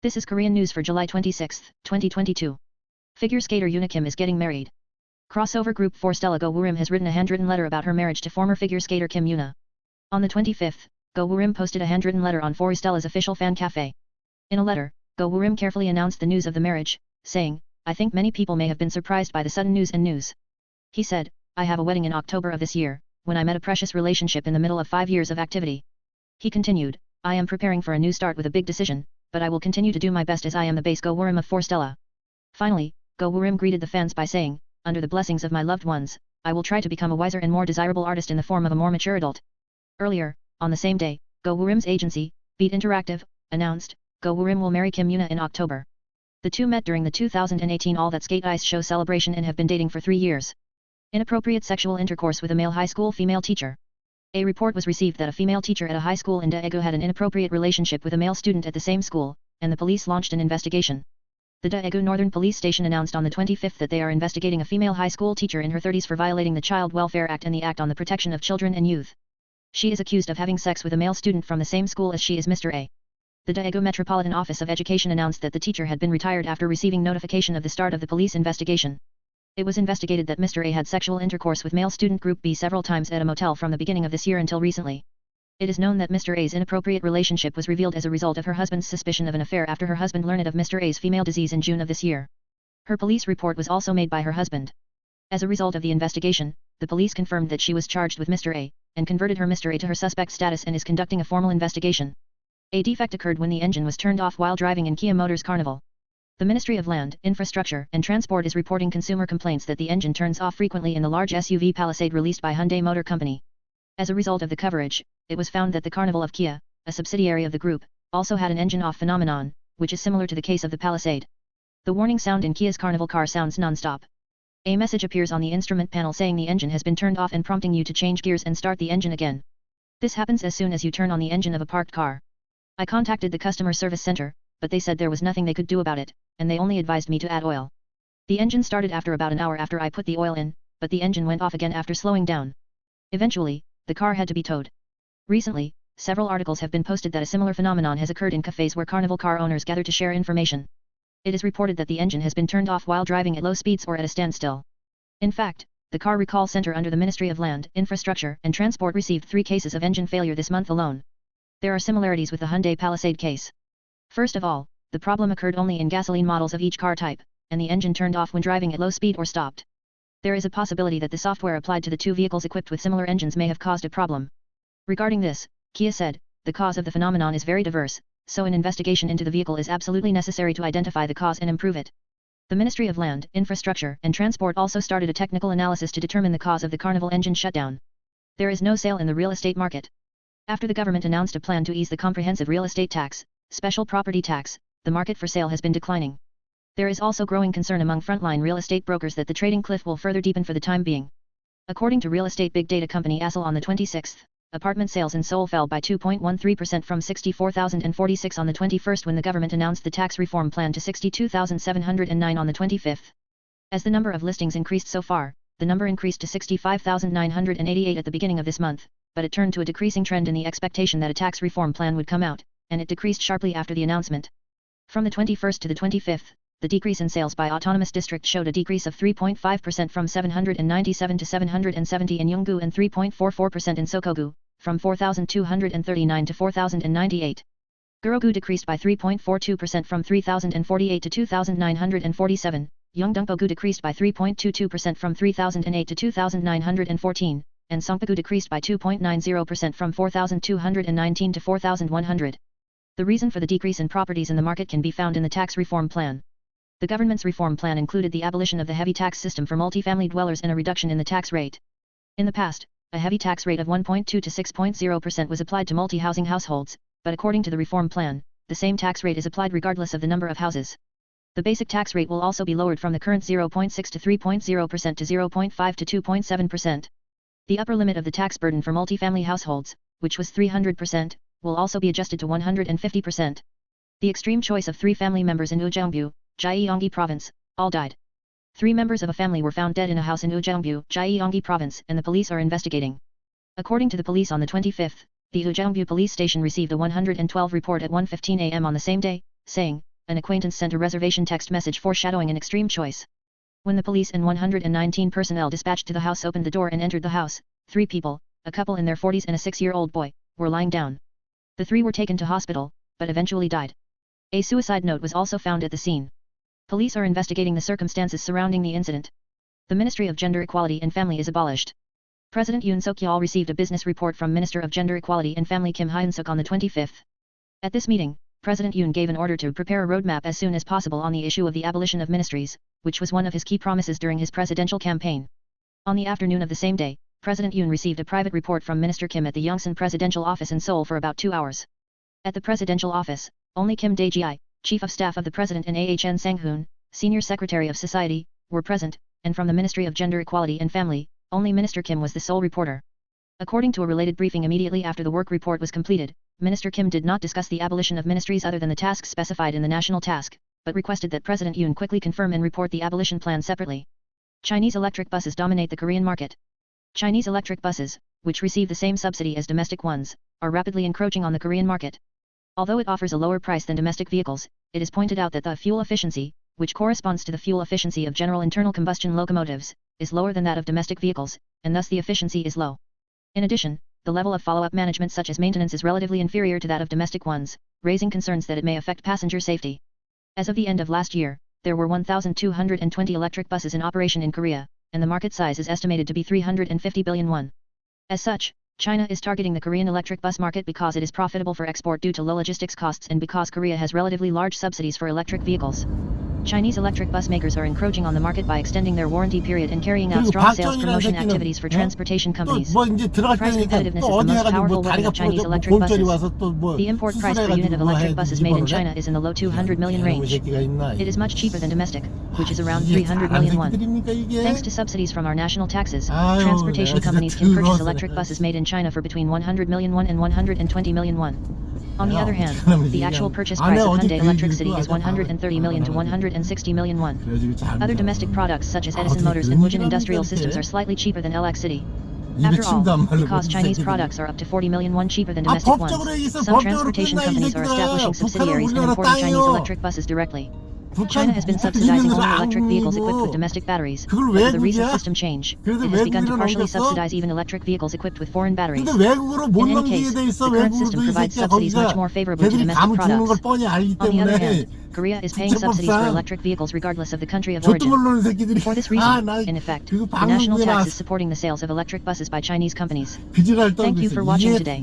This is Korean news for July 26, 2022. Figure skater Yoona Kim is getting married. Crossover group 4 Stella Go Woorim has written a handwritten letter about her marriage to former figure skater Kim Yoona. On the 25th, Go Woorim posted a handwritten letter on 4 Stella's official fan cafe. In a letter, Go Woorim carefully announced the news of the marriage, saying, "I think many people may have been surprised by the sudden news. He said, "I have a wedding in October of this year, when I met a precious relationship in the middle of 5 years of activity." He continued, "I am preparing for a new start with a big decision, but I will continue to do my best as I am the base Go Woorim of 4 Stella." Finally, Go Woorim greeted the fans by saying, "Under the blessings of my loved ones, I will try to become a wiser and more desirable artist in the form of a more mature adult." Earlier, on the same day, Go Woorim's agency, Beat Interactive, announced, Go Woorim will marry Kim Yoona in October. The two met during the 2018 All That Skate Ice show celebration and have been dating for 3 years. Inappropriate sexual intercourse with a male high school female teacher. A report was received that a female teacher at a high school in Daegu had an inappropriate relationship with a male student at the same school, and the police launched an investigation. The Daegu Northern Police Station announced on the 25th that they are investigating a female high school teacher in her 30s for violating the Child Welfare Act and the Act on the Protection of Children and Youth. She is accused of having sex with a male student from the same school as she is Mr. A. The Daegu Metropolitan Office of Education announced that the teacher had been retired after receiving notification of the start of the police investigation. It was investigated that Mr. A had sexual intercourse with male student group B several times at a motel from the beginning of this year until recently. It is known that Mr. A's inappropriate relationship was revealed as a result of her husband's suspicion of an affair after her husband learned of Mr. A's female disease in June of this year. Her police report was also made by her husband. As a result of the investigation, the police confirmed that she was charged with Mr. A, and converted her Mr. A to her suspect status and is conducting a formal investigation. A defect occurred when the engine was turned off while driving in Kia Motors Carnival. The Ministry of Land, Infrastructure and Transport is reporting consumer complaints that the engine turns off frequently in the large SUV Palisade released by Hyundai Motor Company. As a result of the coverage, it was found that the Carnival of Kia, a subsidiary of the group, also had an engine off phenomenon, which is similar to the case of the Palisade. The warning sound in Kia's Carnival car sounds non-stop. A message appears on the instrument panel saying the engine has been turned off and prompting you to change gears and start the engine again. This happens as soon as you turn on the engine of a parked car. I contacted the customer service center, but they said there was nothing they could do about it, and they only advised me to add oil. The engine started after about an hour after I put the oil in, but the engine went off again after slowing down. Eventually, the car had to be towed. Recently, several articles have been posted that a similar phenomenon has occurred in cafes where Carnival car owners gather to share information. It is reported that the engine has been turned off while driving at low speeds or at a standstill. In fact, the Car Recall Center under the Ministry of Land, Infrastructure and Transport received 3 cases of engine failure this month alone. There are similarities with the Hyundai Palisade case. First of all, the problem occurred only in gasoline models of each car type, and the engine turned off when driving at low speed or stopped. There is a possibility that the software applied to the 2 vehicles equipped with similar engines may have caused a problem. Regarding this, Kia said, "The cause of the phenomenon is very diverse, so an investigation into the vehicle is absolutely necessary to identify the cause and improve it." The Ministry of Land, Infrastructure and Transport also started a technical analysis to determine the cause of the Carnival engine shutdown. There is no sale in the real estate market. After the government announced a plan to ease the comprehensive real estate tax, special property tax, the market for sale has been declining. There is also growing concern among frontline real estate brokers that the trading cliff will further deepen for the time being. According to real estate big data company Assel on the 26th, apartment sales in Seoul fell by 2.13% from 64,046 on the 21st when the government announced the tax reform plan to 62,709 on the 25th. As the number of listings increased so far, the number increased to 65,988 at the beginning of this month, but it turned to a decreasing trend in the expectation that a tax reform plan would come out, and it decreased sharply after the announcement. From the 21st to the 25th, the decrease in sales by autonomous district showed a decrease of 3.5% from 797 to 770 in Yeonggu and 3.44% in Sokogu, from 4,239 to 4,098. Gorogu decreased by 3.42% from 3,048 to 2,947, Yeongdongpogu decreased by 3.22% from 3,008 to 2,914, and Songpagu decreased by 2.90% from 4,219 to 4,100. The reason for the decrease in properties in the market can be found in the tax reform plan. The government's reform plan included the abolition of the heavy tax system for multifamily dwellers and a reduction in the tax rate. In the past, a heavy tax rate of 1.2 to 6.0% was applied to multi-housing households, but according to the reform plan, the same tax rate is applied regardless of the number of houses. The basic tax rate will also be lowered from the current 0.6 to 3.0% to 0.5 to 2.7%. The upper limit of the tax burden for multifamily households, which was 300%, will also be adjusted to 150%. The extreme choice of 3 family members in Ujeongbu, Gyeonggi Province, all died. 3 members of a family were found dead in a house in Ujeongbu, Gyeonggi Province, and the police are investigating. According to the police on the 25th, the Ujeongbu police station received a 112 report at 1:15 a.m. on the same day, saying, an acquaintance sent a reservation text message foreshadowing an extreme choice. When the police and 119 personnel dispatched to the house opened the door and entered the house, 3 people, a couple in their 40s and a 6-year-old boy, were lying down. The 3 were taken to hospital, but eventually died. A suicide note was also found at the scene. Police are investigating the circumstances surrounding the incident. The Ministry of Gender Equality and Family is abolished. President Yoon Suk-yeol received a business report from Minister of Gender Equality and Family Kim Hyun-suk on the 25th. At this meeting, President Yoon gave an order to prepare a roadmap as soon as possible on the issue of the abolition of ministries, which was one of his key promises during his presidential campaign. On the afternoon of the same day, President Yoon received a private report from Minister Kim at the Yongsan Presidential Office in Seoul for about 2 hours. At the Presidential Office, only Kim Dae-ji, Chief of Staff of the President, and Ahn Sang-hoon, Senior Secretary of Society, were present, and from the Ministry of Gender Equality and Family, only Minister Kim was the sole reporter. According to a related briefing immediately after the work report was completed, Minister Kim did not discuss the abolition of ministries other than the tasks specified in the national task, but requested that President Yoon quickly confirm and report the abolition plan separately. Chinese electric buses dominate the Korean market. Chinese electric buses, which receive the same subsidy as domestic ones, are rapidly encroaching on the Korean market. Although it offers a lower price than domestic vehicles, it is pointed out that the fuel efficiency, which corresponds to the fuel efficiency of general internal combustion locomotives, is lower than that of domestic vehicles, and thus the efficiency is low. In addition, the level of follow-up management such as maintenance is relatively inferior to that of domestic ones, raising concerns that it may affect passenger safety. As of the end of last year, there were 1,220 electric buses in operation in Korea, and the market size is estimated to be 350 billion won. As such, China is targeting the Korean electric bus market because it is profitable for export due to low logistics costs and because Korea has relatively large subsidies for electric vehicles. Chinese electric bus makers are encroaching on the market by extending their warranty period and carrying out strong sales promotion activities for transportation companies. Price competitiveness is the most powerful weapon of Chinese electric buses. The import price per unit of electric buses made in China is in the low 200 million range. It is much cheaper than domestic, which is around 300 million won. Thanks to subsidies from our national taxes, transportation companies can purchase electric buses made in China for between 100 million won and 120 million won. On the other hand, the actual purchase price of Hyundai Electric City is 130 million to 160 million won. Other domestic products such as Edison Motors and Woojin Industrial Systems are slightly cheaper than LX City. After all, because Chinese products are up to 40 million won cheaper than domestic ones, some transportation companies are establishing subsidiaries and importing Chinese electric buses directly. China has been subsidizing only electric vehicles equipped with domestic batteries, but with the recent system change, it has begun to partially subsidize even electric vehicles equipped with foreign batteries. In any case, the current system provides subsidies much more favorably to domestic products. On the other hand, Korea is paying subsidies for electric vehicles regardless of the country of origin. For this reason, in effect, the national tax is supporting the sales of electric buses by Chinese companies. Thank you for watching today.